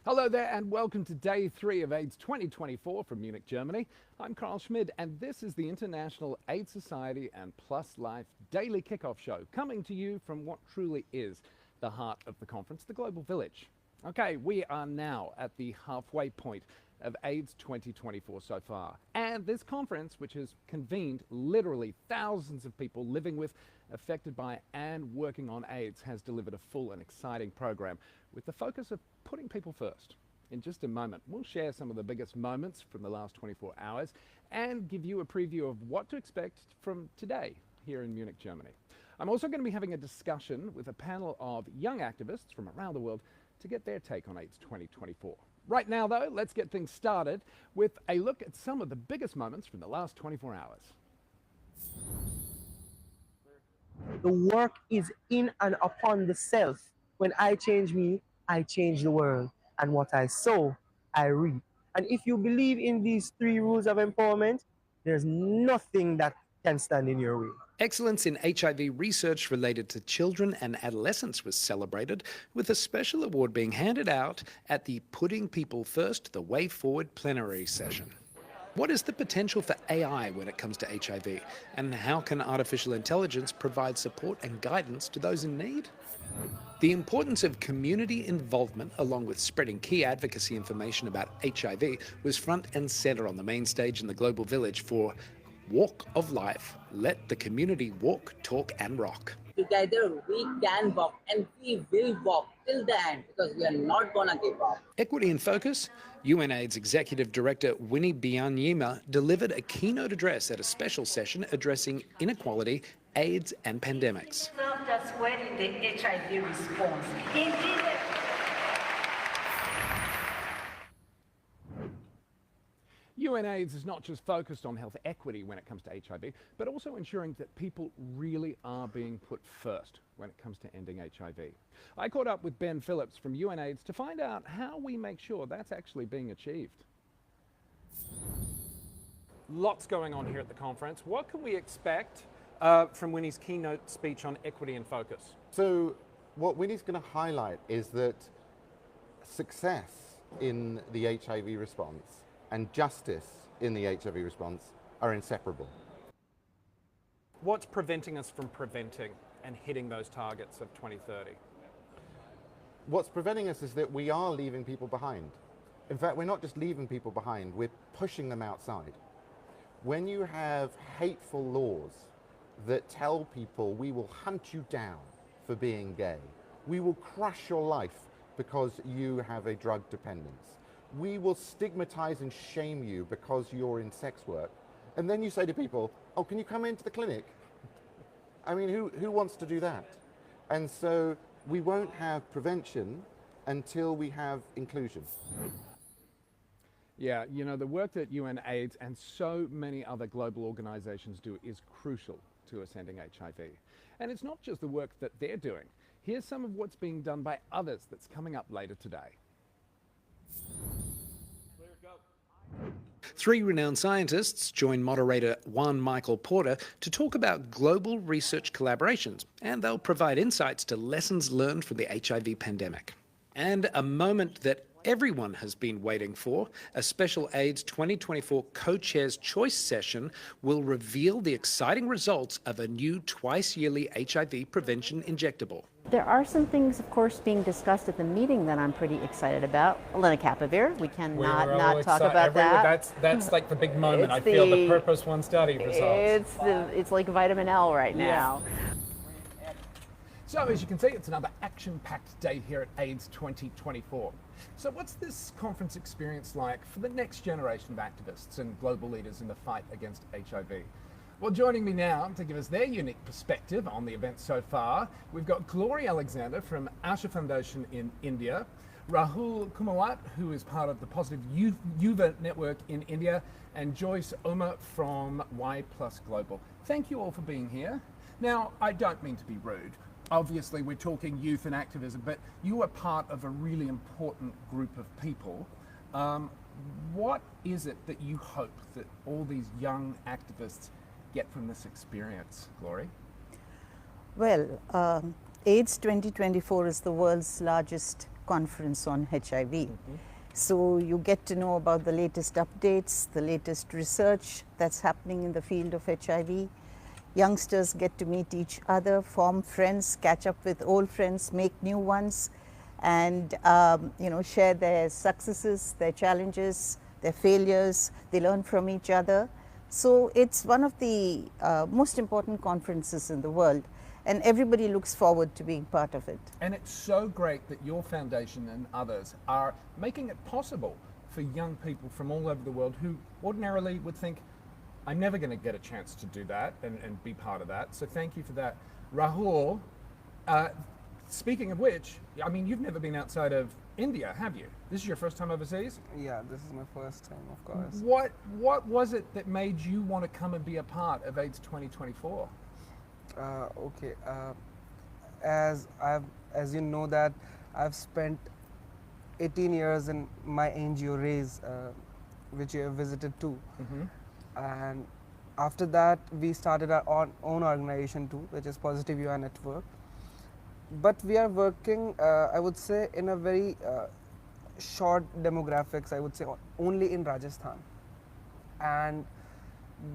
Hello there and welcome to day 3 of AIDS 2024 from Munich, Germany. I'm Carl Schmid and this is the International AIDS Society and Plus Life Daily Kickoff Show, coming to you from what truly is the heart of the conference, the Global Village. Okay, we are now at the halfway point of AIDS 2024 so far. And this conference, which has convened literally thousands of people living with, affected by and working on AIDS, has delivered a full and exciting program with the focus of putting people first. In just a moment, we'll share some of the biggest moments from the last 24 hours and give you a preview of what to expect from today here in Munich, Germany. I'm also going to be having a discussion with a panel of young activists from around the world to get their take on AIDS 2024. Right now, though, let's get things started with a look at some of the biggest moments from the last 24 hours. The work is in and upon the self. When I change me, I change the world. And what I sow, I reap. And if you believe in these 3 rules of empowerment, there's nothing that can stand in your way. Excellence in HIV research related to children and adolescents was celebrated, with a special award being handed out at the Putting People First, the Way Forward plenary session. What is the potential for AI when it comes to HIV, and how can artificial intelligence provide support and guidance to those in need? The importance of community involvement, along with spreading key advocacy information about HIV, was front and centre on the main stage in the Global Village for Walk of Life. Let the community walk, talk and rock. Together we can walk and we will walk till the end because we are not gonna give up. Equity in Focus, UNAIDS Executive Director Winnie Byanyima delivered a keynote address at a special session addressing inequality, AIDS and pandemics. Not just well in the HIV response. Indeed, UNAIDS is not just focused on health equity when it comes to HIV, but also ensuring that people really are being put first when it comes to ending HIV. I caught up with Ben Phillips from UNAIDS to find out how we make sure that's actually being achieved. Lots going on here at the conference. What can we expect from Winnie's keynote speech on equity and focus? So what Winnie's going to highlight is that success in the HIV response and justice in the HIV response are inseparable. What's preventing us from preventing and hitting those targets of 2030? What's preventing us is that we are leaving people behind. In fact, we're not just leaving people behind, we're pushing them outside. When you have hateful laws that tell people we will hunt you down for being gay, we will crush your life because you have a drug dependence, we will stigmatize and shame you because you're in sex work, and then you say to people, oh, can you come into the clinic? I mean, who wants to do that? And so we won't have prevention until we have inclusion. Yeah, you know, the work that UNAIDS and so many other global organizations do is crucial to us ending HIV. And it's not just the work that they're doing. Here's some of what's being done by others that's coming up later today. 3 renowned scientists join moderator Juan Michael Porter to talk about global research collaborations, and they'll provide insights to lessons learned from the HIV pandemic. And a moment that everyone has been waiting for, a special AIDS 2024 Co-Chairs Choice session will reveal the exciting results of a new twice-yearly HIV prevention injectable. There are some things, of course, being discussed at the meeting that I'm pretty excited about. lenacapavir, we cannot not talk about that. That's like the big moment. It's I feel the Purpose 1 study results. It's like vitamin L right now. So as you can see, it's another action-packed day here at AIDS 2024. So what's this conference experience like for the next generation of activists and global leaders in the fight against HIV? Well, joining me now to give us their unique perspective on the event so far, we've got Gloria Alexander from Asha Foundation in India, Rahul Kumawat, who is part of the Positive Yuva Network in India, and Joyce Oma from Y Plus Global. Thank you all for being here. Now, I don't mean to be rude. Obviously, we're talking youth and activism, but you are part of a really important group of people. What is it that you hope that all these young activists get from this experience, Glory? Well, AIDS 2024 is the world's largest conference on HIV. So you get to know about the latest updates, the latest research that's happening in the field of HIV. Youngsters get to meet each other, form friends, catch up with old friends, make new ones, and share their successes, their challenges, their failures. They learn from each other. So it's one of the most important conferences in the world, and everybody looks forward to being part of it. And it's so great that your foundation and others are making it possible for young people from all over the world who ordinarily would think, I'm never going to get a chance to do that and be part of that. So thank you for that. Rahul, speaking of which, I mean, you've never been outside of India, have you? This is your first time overseas? Yeah, this is my first time, of course. What was it that made you want to come and be a part of AIDS 2024? Okay, as you know that I've spent 18 years in my NGO RAISE, which you have visited too. And after that we started our own organization too, which is Positive UI Network. But we are working, I would say, in a very short demographics, I would say only in Rajasthan. And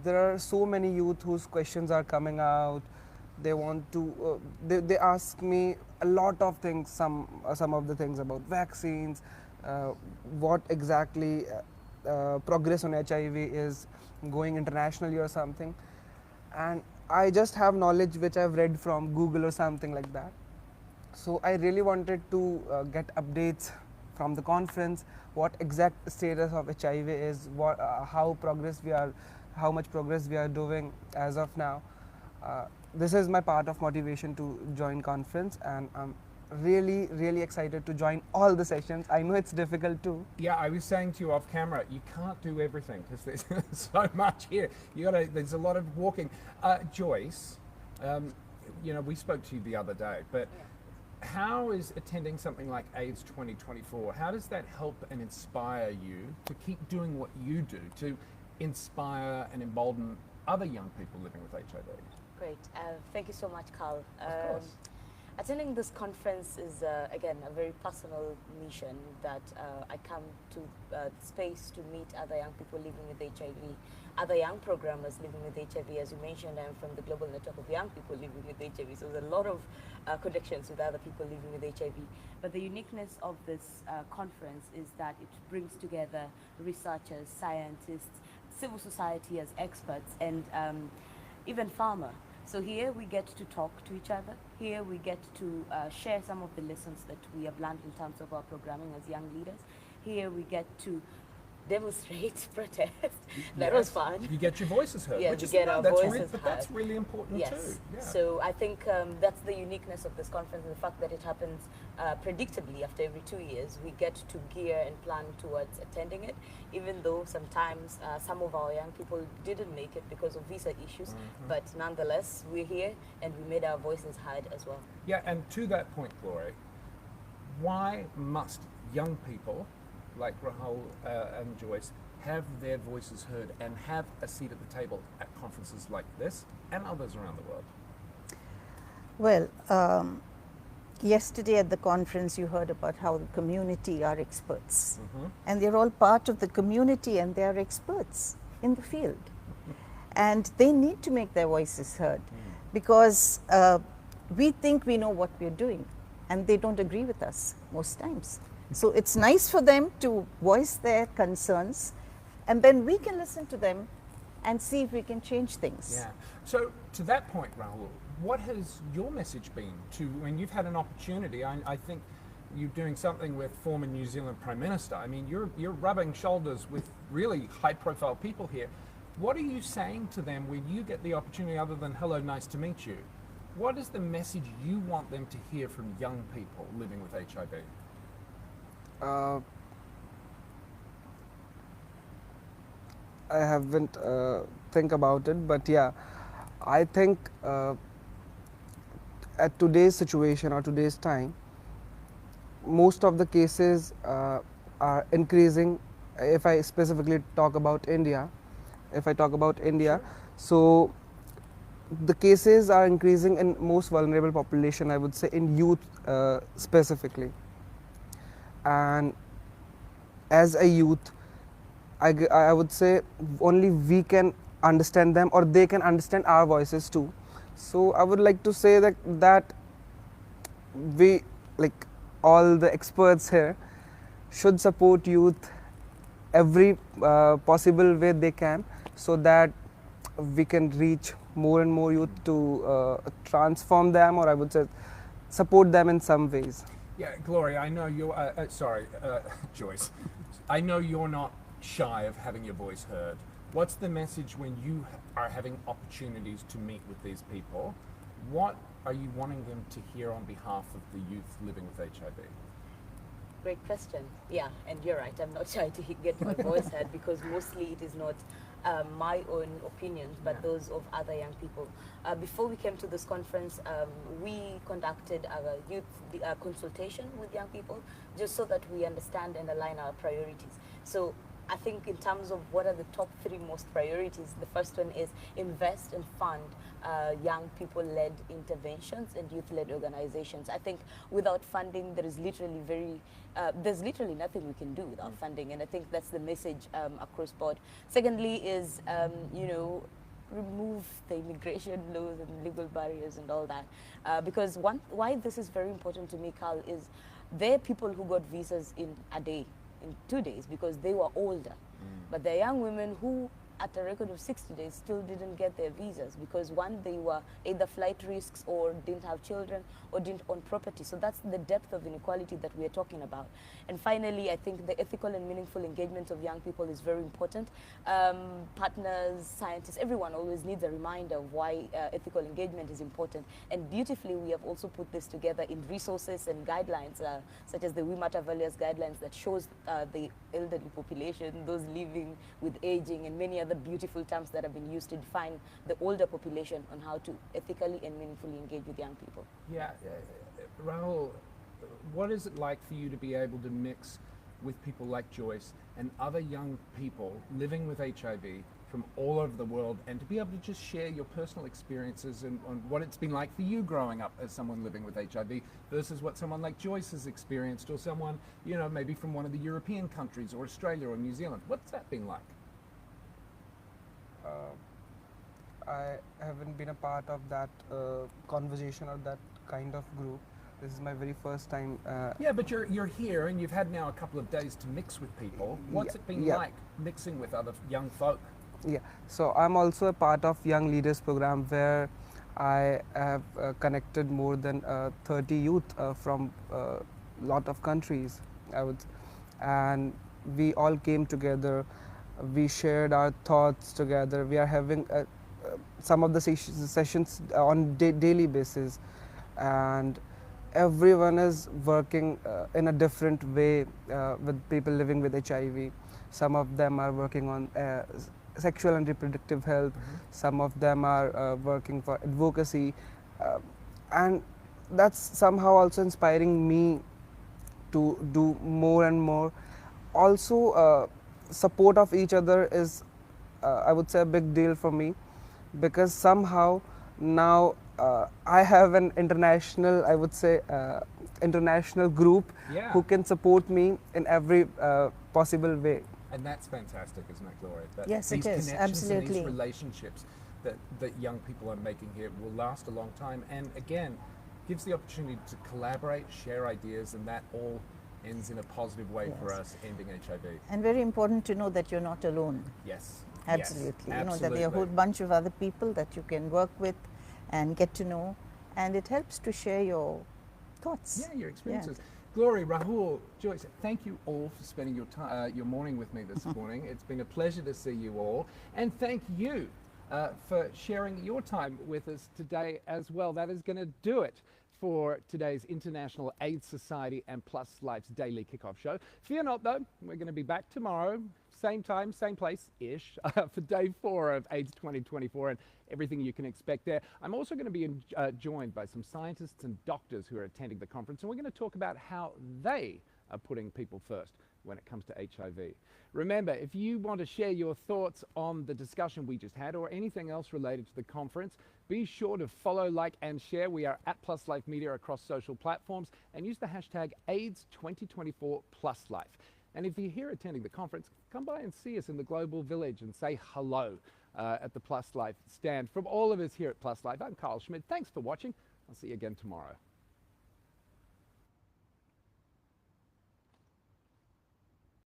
there are so many youth whose questions are coming out. They want to, they ask me a lot of things, some of the things about vaccines, what exactly progress on HIV is, going internationally or something. And I just have knowledge which I've read from Google or something like that. So I really wanted to get updates from the conference, what exact status of HIV is, how much progress we are doing as of now. This is my part of motivation to join conference, and I'm really excited to join all the sessions. I know it's difficult too. Yeah, I was saying to you off camera, you can't do everything because there's so much here. There's a lot of walking. Joyce, we spoke to you the other day, but how is attending something like AIDS 2024, how does that help and inspire you to keep doing what you do, to inspire and embolden other young people living with HIV? Great. Thank you so much, Carl. Of course. Attending this conference is, again, a very personal mission that I come to space to meet other young people living with HIV, other young programmers living with HIV. As you mentioned, I'm from the Global Network of Young People Living with HIV, so there's a lot of connections with other people living with HIV. But the uniqueness of this conference is that it brings together researchers, scientists, civil society as experts, and even farmer. So here we get to talk to each other. Here we get to share some of the lessons that we have learned in terms of our programming as young leaders. Here we get to demonstrate, protest. That was fun. You get your voices heard. Yeah, which we is get our voices heard. That's really important yes. too. Yeah. So I think that's the uniqueness of this conference, and the fact that it happens predictably after every 2 years. We get to gear and plan towards attending it, even though sometimes some of our young people didn't make it because of visa issues. But nonetheless, we're here and we made our voices heard as well. Yeah, and to that point, Glory, why must young people like Rahul and Joyce have their voices heard and have a seat at the table at conferences like this and others around the world? Well, yesterday at the conference you heard about how the community are experts, and they're all part of the community and they're experts in the field, and they need to make their voices heard because we think we know what we're doing and they don't agree with us most times. So it's nice for them to voice their concerns, and then we can listen to them and see if we can change things. Yeah. So to that point, Rahul, what has your message been to when you've had an opportunity? I think you're doing something with former New Zealand Prime Minister. I mean, you're rubbing shoulders with really high-profile people here. What are you saying to them when you get the opportunity, other than hello, nice to meet you? What is the message you want them to hear from young people living with HIV? I haven't think about it, but yeah, I think at today's situation or today's time, most of the cases are increasing. If I specifically talk about India, so the cases are increasing in most vulnerable population, I would say in youth specifically. and as a youth, I would say only we can understand them, or they can understand our voices too. So I would like to say that we, like all the experts here, should support youth every possible way they can, so that we can reach more and more youth to transform them, or I would say support them in some ways. Yeah, Gloria, I know you're, Joyce, I know you're not shy of having your voice heard. What's the message when you are having opportunities to meet with these people? What are you wanting them to hear on behalf of the youth living with HIV? Great question. Yeah, and you're right. I'm not shy to get my voice heard, because mostly it is not my own opinions, but those of other young people. Before we came to this conference, we conducted our youth consultation with young people, just so that we understand and align our priorities. So I think in terms of what are the top 3 most priorities, the first one is invest and fund young people-led interventions and youth-led organizations. I think without funding, there's literally nothing we can do without funding, and I think that's the message across board. Secondly is, remove the immigration laws and legal barriers and all that, because why this is very important to me, Carl, is there are people who got visas in a day, in 2 days, because they were older. But there are young women who, at a record of 60 days, still didn't get their visas because, one, they were either flight risks or didn't have children or didn't own property. So that's the depth of inequality that we are talking about. And finally, I think the ethical and meaningful engagement of young people is very important. Partners, scientists, everyone always needs a reminder of why ethical engagement is important. And beautifully, we have also put this together in resources and guidelines, such as the We Matter Values guidelines that shows the elderly population, those living with aging, and many other beautiful terms that have been used to define the older population on how to ethically and meaningfully engage with young people. Yeah, Rahul, what is it like for you to be able to mix with people like Joyce and other young people living with HIV from all over the world, and to be able to just share your personal experiences and on what it's been like for you growing up as someone living with HIV versus what someone like Joyce has experienced, or someone, maybe from one of the European countries or Australia or New Zealand? What's that been like? I haven't been a part of that conversation or that kind of group. This is my very first time. Yeah, but you're here and you've had now a couple of days to mix with people. What's it been like mixing with other young folk? Yeah, so I'm also a part of Young Leaders program, where I have connected more than 30 youth from a lot of countries, and we all came together. We shared our thoughts together. We are having some of the sessions on daily basis, and everyone is working in a different way with people living with HIV. Some of them are working on sexual and reproductive health. Some of them are working for advocacy, and that's somehow also inspiring me to do more and more. Also, support of each other is, I would say, a big deal for me, because somehow now I have an international, I would say, international group who can support me in every possible way. And that's fantastic, isn't it, Gloria? Yes, it is, absolutely. And these relationships that young people are making here will last a long time, and again, gives the opportunity to collaborate, share ideas, and that all ends in a positive way for us ending HIV. And very important to know that you're not alone. Yes. Absolutely. Yes, you know that there are a whole bunch of other people that you can work with and get to know, and it helps to share your thoughts. Yeah, your experiences. Yeah. Gloria, Rahul, Joyce, thank you all for spending your morning with me this morning. It's been a pleasure to see you all, and thank you for sharing your time with us today as well. That is going to do it for today's International AIDS Society and Plus Life's Daily Kickoff Show. Fear not, though, we're going to be back tomorrow, same time, same place-ish, for day 4 of AIDS 2024 and everything you can expect there. I'm also going to be joined by some scientists and doctors who are attending the conference, and we're going to talk about how they are putting people first when it comes to HIV. Remember, if you want to share your thoughts on the discussion we just had or anything else related to the conference, be sure to follow, like, and share. We are at Plus Life Media across social platforms, and use the hashtag AIDS2024PlusLife. And if you're here attending the conference, come by and see us in the Global Village and say hello at the Plus Life stand. From all of us here at Plus Life, I'm Carl Schmidt. Thanks for watching. I'll see you again tomorrow.